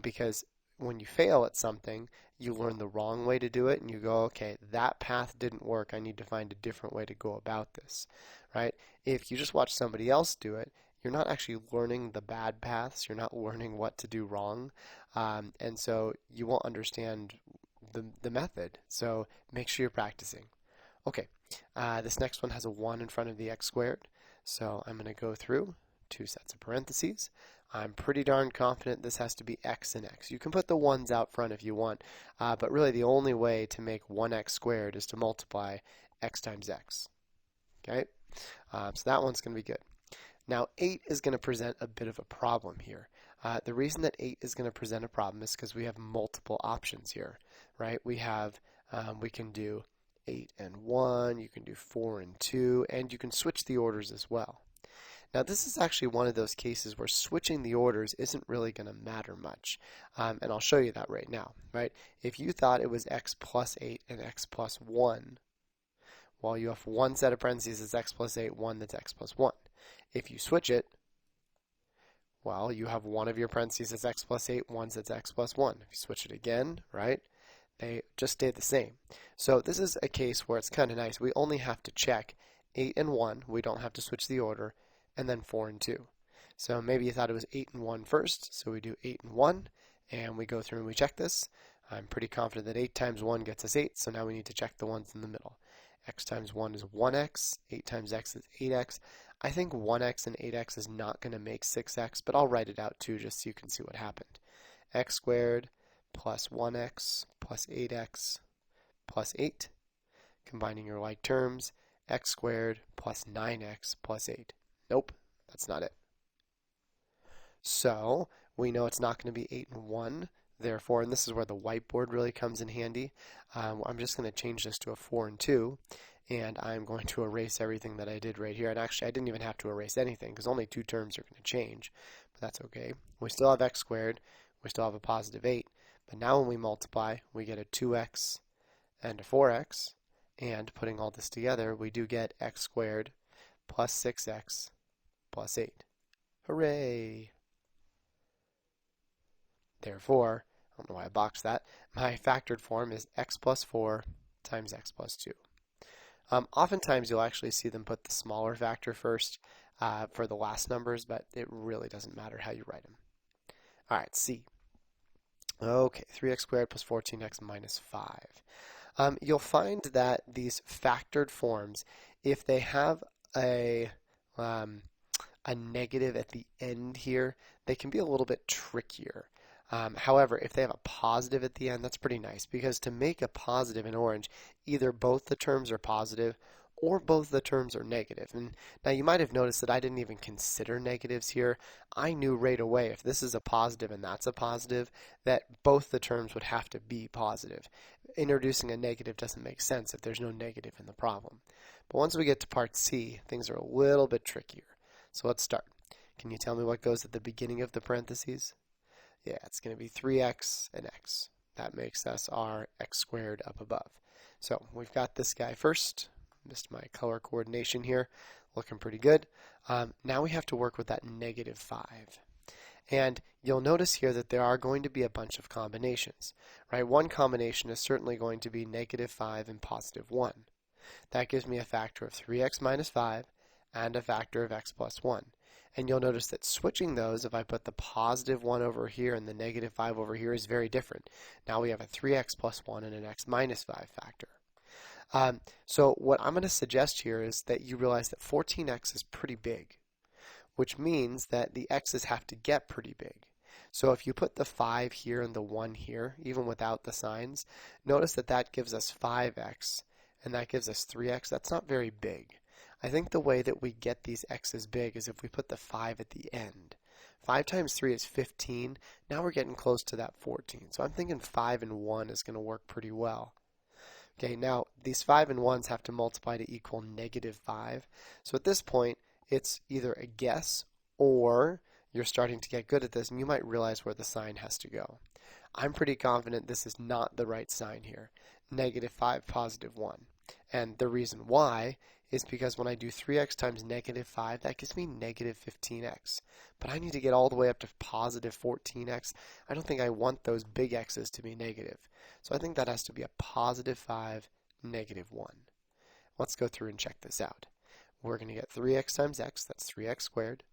Because when you fail at something, you learn the wrong way to do it and you go, okay, that path didn't work. I need to find a different way to go about this, right? If you just watch somebody else do it, you're not actually learning the bad paths. You're not learning what to do wrong. And so you won't understand the method. So make sure you're practicing. Okay, this next one has a 1 in front of the x squared. So I'm going to go through 2 sets of parentheses. I'm pretty darn confident this has to be x and x. You can put the 1's out front if you want, but really the only way to make 1x squared is to multiply x times x. Okay, so that one's going to be good. Now 8 is going to present a bit of a problem here. The reason that 8 is going to present a problem is because we have multiple options here, right? We can do 8 and 1, you can do 4 and 2, and you can switch the orders as well. Now this is actually one of those cases where switching the orders isn't really going to matter much, and I'll show you that right now, right? If you thought it was x plus 8 and x plus 1, well, you have one set of parentheses that's x plus 8, one that's x plus 1. If you switch it, well, you have one of your parentheses that's x plus 8, one that's x plus 1. If you switch it again, right, they just stay the same. So this is a case where it's kind of nice. We only have to check 8 and 1. We don't have to switch the order. And then 4 and 2. So maybe you thought it was 8 and 1 first, so we do 8 and 1, and we go through and we check this. I'm pretty confident that 8 times 1 gets us 8, so now we need to check the ones in the middle. X times 1 is 1x, 8 times x is 8x. I think 1x and 8x is not going to make 6x, but I'll write it out too just so you can see what happened. X squared plus 1x plus 8x plus 8. Combining your like terms, x squared plus 9x plus 8. Nope, that's not it. So we know it's not going to be 8 and 1. Therefore, and this is where the whiteboard really comes in handy, I'm just going to change this to a 4 and 2. And I'm going to erase everything that I did right here. And actually, I didn't even have to erase anything because only 2 terms are going to change. But that's okay. We still have x squared. We still have a positive 8. But now when we multiply, we get a 2x and a 4x. And putting all this together, we do get x squared plus 6x plus 8. Hooray! Therefore, I don't know why I boxed that, my factored form is x plus 4 times x plus 2. Oftentimes you'll actually see them put the smaller factor first for the last numbers, but it really doesn't matter how you write them. All right, C. Okay, 3x squared plus 14x minus 5. You'll find that these factored forms, if they have a negative at the end here, they can be a little bit trickier. However, if they have a positive at the end, that's pretty nice because to make a positive in orange, either both the terms are positive or both the terms are negative. And now you might have noticed that I didn't even consider negatives here. I knew right away if this is a positive and that's a positive, that both the terms would have to be positive. Introducing a negative doesn't make sense if there's no negative in the problem. But once we get to part C, things are a little bit trickier. So let's start. Can you tell me what goes at the beginning of the parentheses? Yeah, it's going to be 3x and x. That makes us our x squared up above. So we've got this guy first. Missed my color coordination here. Looking pretty good. Now we have to work with that negative 5. And you'll notice here that there are going to be a bunch of combinations. Right? One combination is certainly going to be negative 5 and positive 1. That gives me a factor of 3x minus 5 and a factor of x plus 1. And you'll notice that switching those, if I put the positive 1 over here and the negative 5 over here, is very different. Now we have a 3x plus 1 and an x minus 5 factor. So what I'm going to suggest here is that you realize that 14x is pretty big, which means that the x's have to get pretty big. So if you put the 5 here and the 1 here, even without the signs, notice that that gives us 5x, and that gives us 3x. That's not very big. I think the way that we get these x's big is if we put the 5 at the end. 5 times 3 is 15. Now we're getting close to that 14. So I'm thinking 5 and 1 is going to work pretty well. Okay, now these 5 and 1s have to multiply to equal negative 5. So at this point, it's either a guess or you're starting to get good at this and you might realize where the sign has to go. I'm pretty confident this is not the right sign here. Negative 5, positive 1. And the reason why is because when I do 3x times negative 5, that gives me negative 15x. But I need to get all the way up to positive 14x. I don't think I want those big x's to be negative. So I think that has to be a positive 5, negative 1. Let's go through and check this out. We're going to get 3x times x, that's 3x squared.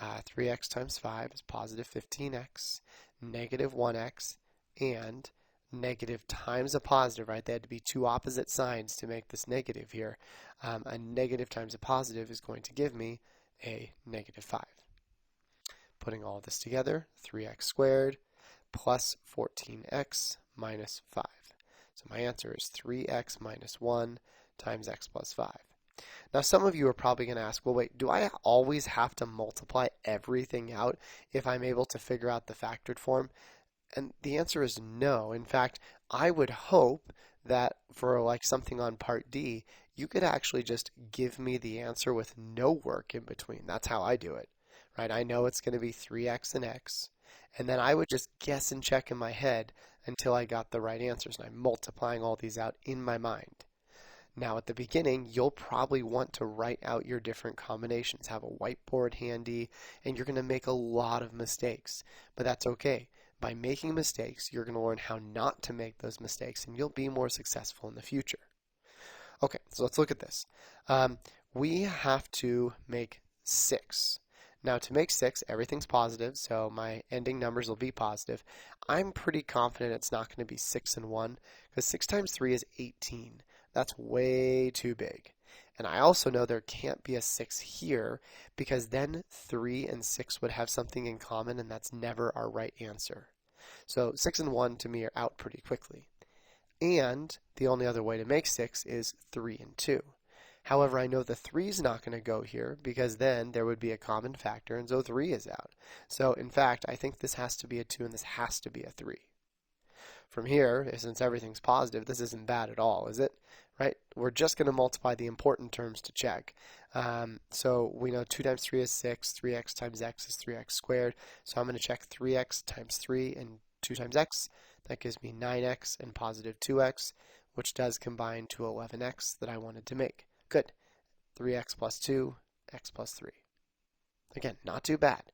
3x times 5 is positive 15x, negative 1x, and negative times a positive, right? They had to be two opposite signs to make this negative here. A negative times a positive is going to give me a negative 5. Putting all this together, 3x squared plus 14x minus 5. So my answer is 3x minus 1 times x plus 5. Now some of you are probably going to ask, well wait, do I always have to multiply everything out if I'm able to figure out the factored form? And the answer is no. In fact, I would hope that for like something on part D, you could actually just give me the answer with no work in between. That's how I do it, right? I know it's going to be 3x and x, and then I would just guess and check in my head until I got the right answers, and I'm multiplying all these out in my mind. Now at the beginning, you'll probably want to write out your different combinations, have a whiteboard handy, and you're going to make a lot of mistakes, but that's okay. By making mistakes, you're going to learn how not to make those mistakes, and you'll be more successful in the future. Okay, so let's look at this. We have to make 6. Now to make 6, everything's positive, so my ending numbers will be positive. I'm pretty confident it's not going to be 6 and 1, because 6 times 3 is 18. That's way too big. And I also know there can't be a 6 here, because then 3 and 6 would have something in common, and that's never our right answer. So 6 and 1 to me are out pretty quickly. And the only other way to make 6 is 3 and 2. However, I know the 3 is not going to go here, because then there would be a common factor, and so 3 is out. So in fact, I think this has to be a 2, and this has to be a 3. From here, since everything's positive, this isn't bad at all, is it? Right? We're just going to multiply the important terms to check. So we know 2 times 3 is 6, 3x times x is 3x squared. So I'm going to check 3x times 3 and 2 times x. That gives me 9x and positive 2x, which does combine to 11x that I wanted to make. Good. 3x plus 2, x plus 3. Again, not too bad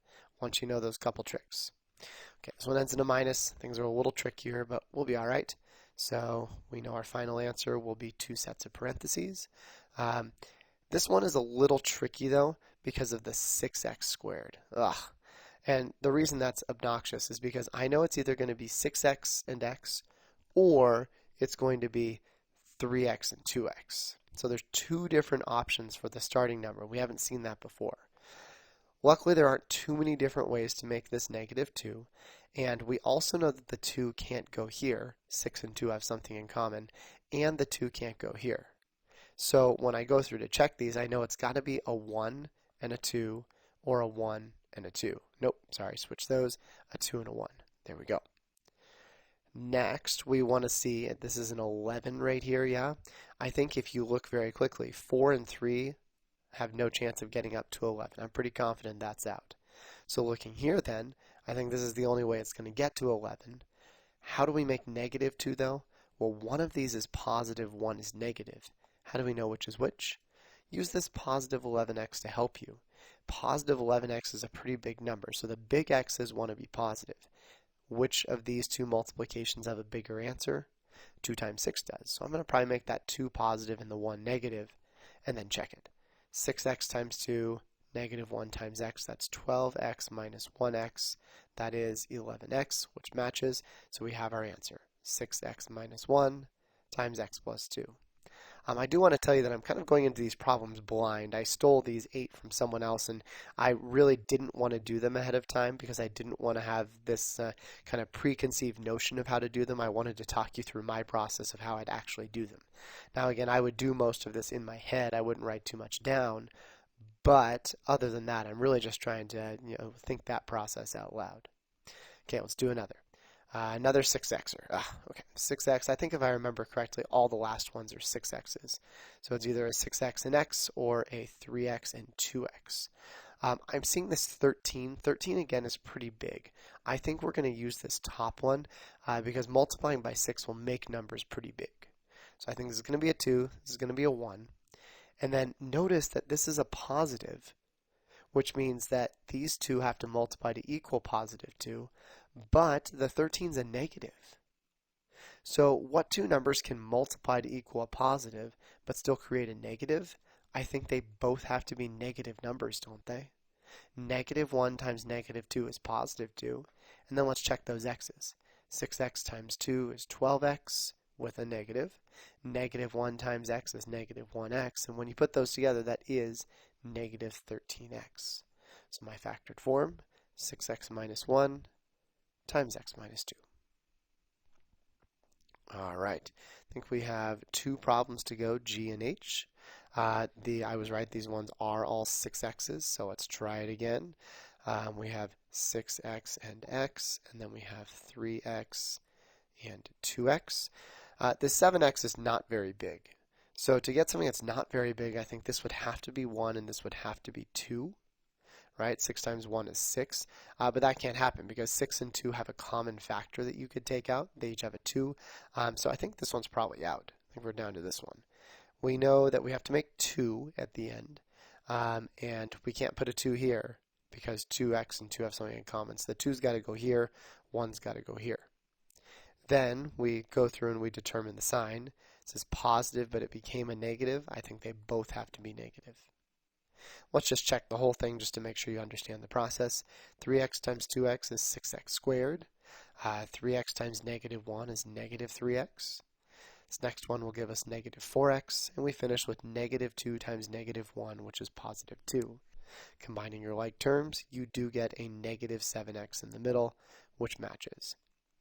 once you know those couple tricks. Okay, this one ends in a minus. Things are a little trickier, but we'll be all right. So we know our final answer will be 2 sets of parentheses. This one is a little tricky, though, because of the 6x squared. Ugh. And the reason that's obnoxious is because I know it's either going to be 6x and x, or it's going to be 3x and 2x. So there's 2 different options for the starting number. We haven't seen that before. Luckily, there aren't too many different ways to make this negative 2, and we also know that the 2 can't go here. 6 and 2 have something in common, and the 2 can't go here. So when I go through to check these, I know it's got to be a 1 and a 2, or a 1 and a 2. Nope, sorry, switch those, a 2 and a 1. There we go. Next, we want to see, this is an 11 right here, yeah? I think if you look very quickly, 4 and 3 have no chance of getting up to 11. I'm pretty confident that's out. So looking here then, I think this is the only way it's going to get to 11. How do we make negative 2 though? Well, one of these is positive, one is negative. How do we know which is which? Use this positive 11x to help you. Positive 11x is a pretty big number, so the big x's want to be positive. Which of these 2 multiplications have a bigger answer? 2 times 6 does. So I'm going to probably make that 2 positive and the 1 negative, and then check it. 6x times 2, negative 1 times x, that's 12x minus 1x. That is 11x, which matches, so we have our answer. 6x minus 1 times x plus 2. I do want to tell you that I'm kind of going into these problems blind. I stole these 8 from someone else, and I really didn't want to do them ahead of time because I didn't want to have this kind of preconceived notion of how to do them. I wanted to talk you through my process of how I'd actually do them. Now again, I would do most of this in my head. I wouldn't write too much down, but other than that, I'm really just trying to think that process out loud. Okay, let's do another. Another 6x'er. Okay, 6x. I think if I remember correctly, all the last ones are 6x's. So it's either a 6x and x or a 3x and 2x. I'm seeing this 13. 13 again is pretty big. I think we're going to use this top one because multiplying by 6 will make numbers pretty big. So I think this is going to be a 2. This is going to be a 1. And then notice that this is a positive, which means that these two have to multiply to equal positive 2, but the 13 is a negative. So what two numbers can multiply to equal a positive but still create a negative? I think they both have to be negative numbers, don't they? Negative 1 times negative 2 is positive 2. And then let's check those x's. 6x times 2 is 12x with a negative. Negative 1 times x is negative 1x. And when you put those together, that is negative 13x. So my factored form, 6x minus 1 times x minus 2. All right, I think we have two problems to go, G and H. I was right, these ones are all 6x's, so let's try it again. We have 6x and x, and then we have 3x and 2x. This 7x is not very big. So to get something that's not very big, I think this would have to be 1 and this would have to be 2. Right? 6 times 1 is 6. But that can't happen because 6 and 2 have a common factor that you could take out. They each have a 2. So I think this one's probably out. I think we're down to this one. We know that we have to make 2 at the end. And we can't put a 2 here because 2x and 2 have something in common. So the 2's got to go here, 1's got to go here. Then we go through and we determine the sign. It says positive, but it became a negative. I think they both have to be negative. Let's just check the whole thing just to make sure you understand the process. 3x times 2x is 6x squared. 3x times negative 1 is negative 3x. This next one will give us negative 4x. And we finish with negative 2 times negative 1, which is positive 2. Combining your like terms, you do get a negative 7x in the middle, which matches.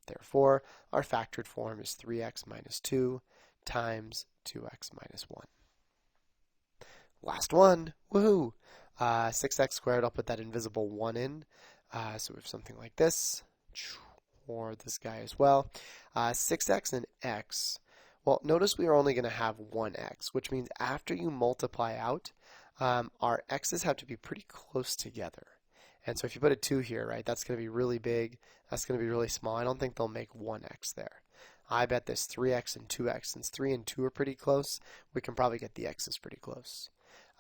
Therefore, our factored form is 3x minus 2 times 2x minus 1. Last one, woohoo! 6x squared, I'll put that invisible 1 in. So we have something like this, or this guy as well. 6x and x. Well, notice we are only going to have 1x, which means after you multiply out, our x's have to be pretty close together. And so if you put a 2 here, right, that's going to be really big. That's going to be really small. I don't think they'll make 1x there. I bet this 3x and 2x. Since 3 and 2 are pretty close, we can probably get the x's pretty close.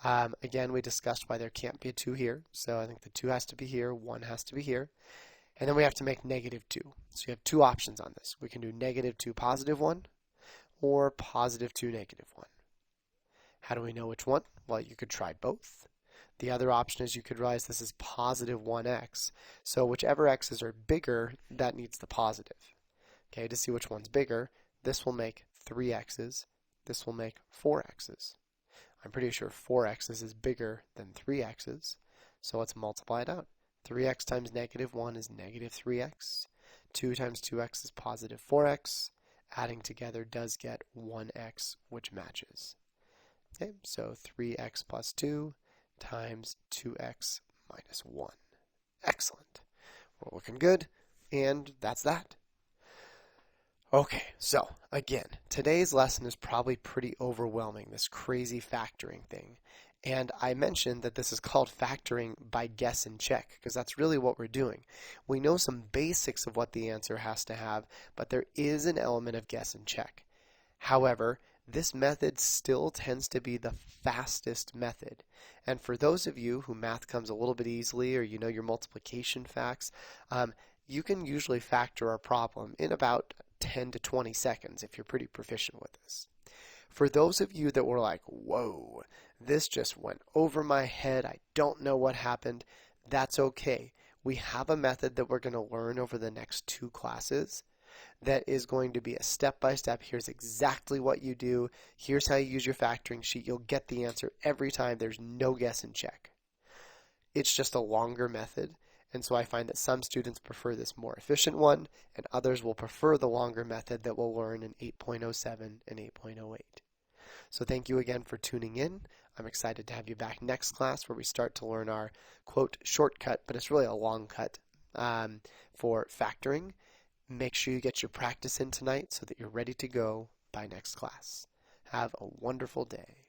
Again, we discussed why there can't be a 2 here. So I think the 2 has to be here, 1 has to be here. And then we have to make negative 2. So you have two options on this. We can do negative 2 positive 1 or positive 2 negative 1. How do we know which one? Well, you could try both. The other option is you could realize this is positive 1x. So whichever x's are bigger, that needs the positive. Okay, to see which one's bigger, this will make 3x's. This will make 4x's. I'm pretty sure 4x's is bigger than 3x's. So let's multiply it out. 3x times negative 1 is negative 3x. 2 times 2x is positive 4x. Adding together does get 1x, which matches. Okay, so 3x plus 2 times 2x minus 1. Excellent. We're looking good, and that's that. Okay, so again, today's lesson is probably pretty overwhelming, this crazy factoring thing. And I mentioned that this is called factoring by guess and check, because that's really what we're doing. We know some basics of what the answer has to have, but there is an element of guess and check. However, this method still tends to be the fastest method. And for those of you who math comes a little bit easily, or you know your multiplication facts, you can usually factor a problem in about 10 to 20 seconds if you're pretty proficient with this. For those of you that were like, whoa, this just went over my head, I don't know what happened, that's okay. We have a method that we're going to learn over the next 2 classes that is going to be a step-by-step. Here's exactly what you do. Here's how you use your factoring sheet. You'll get the answer every time. There's no guess and check. It's just a longer method. And so I find that some students prefer this more efficient one, and others will prefer the longer method that we'll learn in 8.07 and 8.08. So thank you again for tuning in. I'm excited to have you back next class where we start to learn our, quote, shortcut, but it's really a long cut for factoring. Make sure you get your practice in tonight so that you're ready to go by next class. Have a wonderful day.